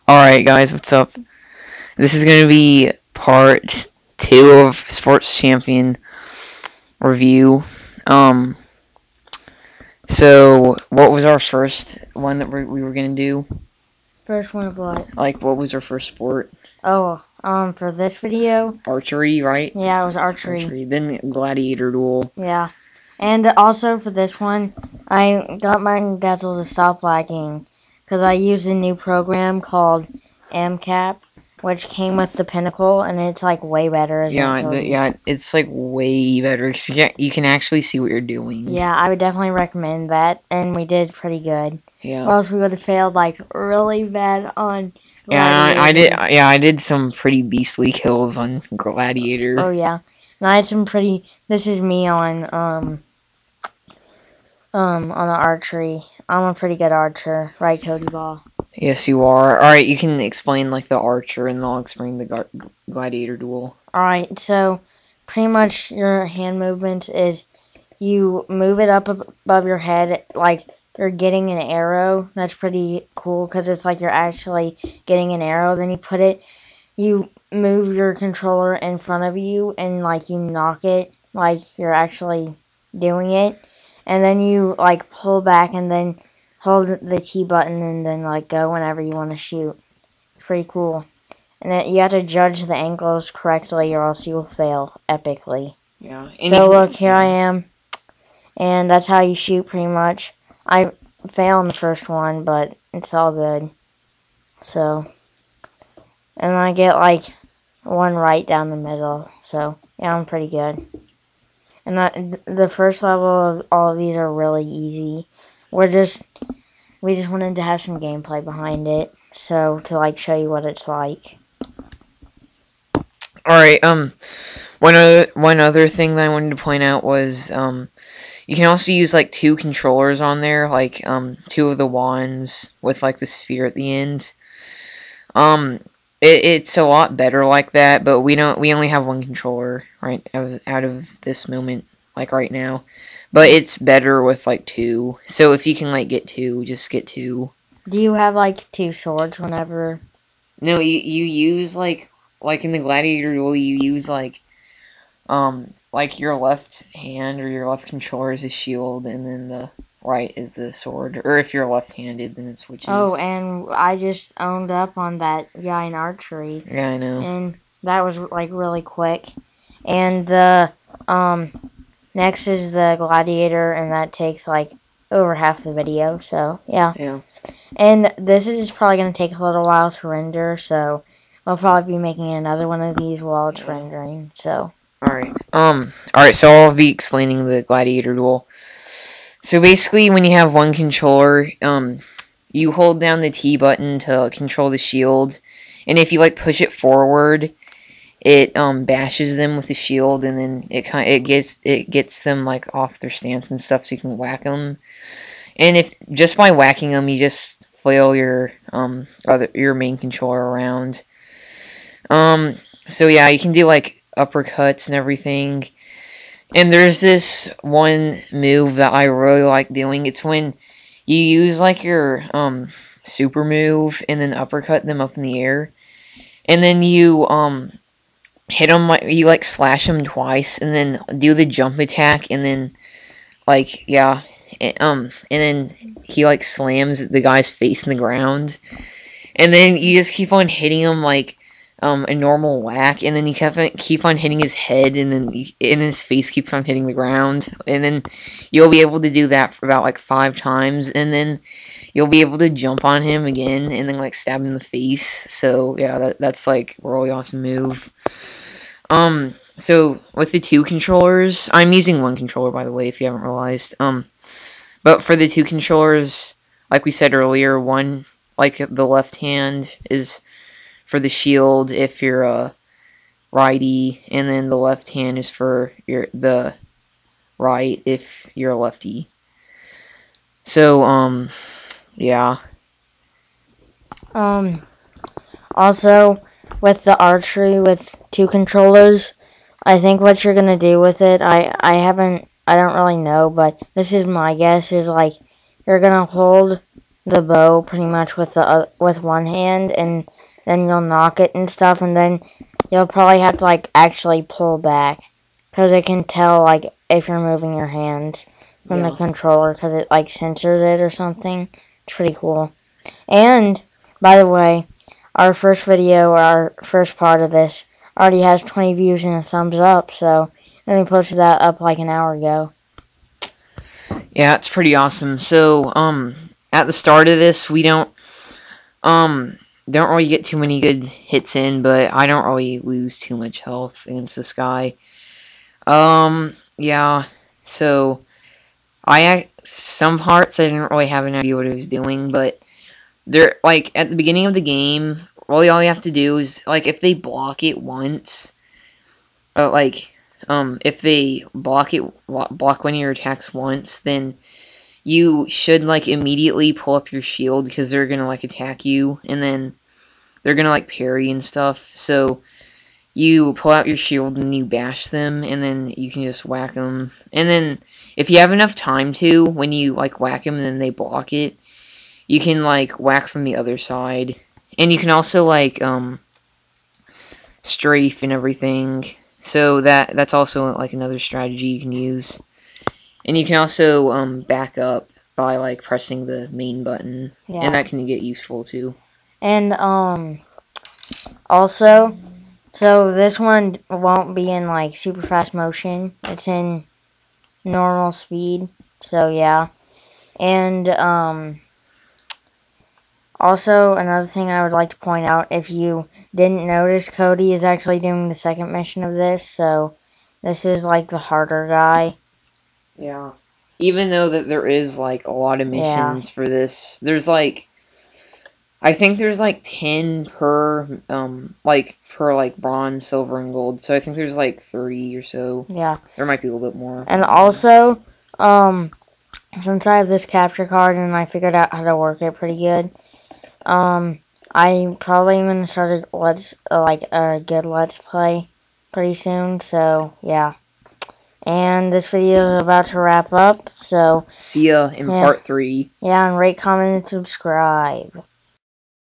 Alright, guys, what's up? This is going to be part 2 of Sports Champion review. So, what was our first one that we were going to do? First one of what? Like, what was our first sport? Oh, for this video? Archery, right? Yeah, it was archery. Then gladiator duel. Yeah. And also for this one, I got my dazzle to stop lagging because I used a new program called MCAP, which came with the Pinnacle, and it's like way better. It's like way better because you can actually see what you're doing. Yeah, I would definitely recommend that, and we did pretty good. Yeah. Or else we would have failed like really bad on. Yeah, I did some pretty beastly kills on Gladiator. Oh yeah, and I had some pretty. This is me on the archery. I'm a pretty good archer, right, Cody Ball? Yes, you are. Alright, you can explain, like, the archer, and then I'll explain the gladiator duel. Alright, so, pretty much your hand movement is you move it up above your head like you're getting an arrow. That's pretty cool, because it's like you're actually getting an arrow. Then you move your controller in front of you, and, like, you knock it like you're actually doing it. And then you, like, pull back and then hold the T button and then, like, go whenever you want to shoot. It's pretty cool. And then you have to judge the angles correctly or else you will fail epically. Yeah. So, look, here I am. And that's how you shoot, pretty much. I failed in the first one, but it's all good. So, and I get, like, one right down the middle. So, yeah, I'm pretty good. And the first level of all of these are really easy. We just wanted to have some gameplay behind it, so to like show you what it's like. All right. One other thing that I wanted to point out was you can also use like 2 controllers on there, like 2 of the wands with like the sphere at the end. It's a lot better like that, but we only have 1 controller right out of this moment, like right now. But it's better with like 2. So if you can like get 2, just get 2. Do you have like 2 swords whenever? No, you use like in the gladiator duel you use like your left hand or your left controller is a shield, and then the right is the sword. Or if you're left-handed, then it switches. Oh, and I just owned up on that guy in archery. Yeah, I know. And that was like really quick. And the next is the gladiator, and that takes like over half the video. So yeah. Yeah. And this is probably going to take a little while to render, so I'll probably be making another one of these while it's rendering. So. Alright, so I'll be explaining the gladiator duel. So basically, when you have 1 controller, you hold down the T button to control the shield, and if you like push it forward, it bashes them with the shield, and then it gets them like off their stance and stuff, so you can whack them. And if just by whacking them, you just flail your main controller around. So yeah, you can do like uppercuts and everything. And there's this one move that I really like doing. It's when you use like your super move and then uppercut them up in the air, and then you hit them you like slash them twice, and then do the jump attack, and then like and then he like slams the guy's face in the ground, and then you just keep on hitting him like a normal whack, and then you keep on hitting his head, and then his face keeps on hitting the ground, and then you'll be able to do that for about like 5 times, and then you'll be able to jump on him again, and then like stab him in the face. So yeah, that's like a really awesome move. So with the 2 controllers, I'm using 1 controller by the way, if you haven't realized. But for the 2 controllers, like we said earlier, one like the left hand is for the shield if you're a righty, and then the left hand is for the right if you're a lefty. So yeah. Also, with the archery with 2 controllers, I think what you're gonna do with it, I don't really know, but this is my guess, is like you're gonna hold the bow pretty much with one hand, and then you'll knock it and stuff, and then you'll probably have to like actually pull back because it can tell like if you're moving your hand from the Yeah. controller because it like censors it or something. It's pretty cool. And by the way, our first video, our first part of this, already has 20 views and a thumbs up. So and we posted that up like an hour ago. Yeah, it's pretty awesome. So, at the start of this, we don't really get too many good hits in, but I don't really lose too much health against this guy. Yeah. So, some parts I didn't really have an idea what I was doing, but they're like at the beginning of the game, really all you have to do is like if they block it once, like if they block one of your attacks once, then you should like immediately pull up your shield because they're gonna like attack you, and then they're gonna like parry and stuff. So you pull out your shield and you bash them, and then you can just whack them. And then if you have enough time to, when you like whack them and then they block it, you can like whack from the other side, and you can also like strafe and everything. So that's also like another strategy you can use. And you can also back up by like pressing the main button, and Yeah. that can get useful too. And also, so this one won't be in like super fast motion. It's in normal speed. So yeah. And also another thing I would like to point out, if you didn't notice, Cody is actually doing the second mission of this. So this is like the harder guy. Yeah. Even though that there is like a lot of Yeah. missions for this, there's like I think there's like 10 per like bronze, silver, and gold. So I think there's like 30 or so. Yeah. There might be a little bit more. And also, since I have this capture card and I figured out how to work it pretty good, I'm probably gonna start a good let's play pretty soon. So yeah, and this video is about to wrap up. So See ya in yeah, part 3. yeah, and rate, comment, and subscribe.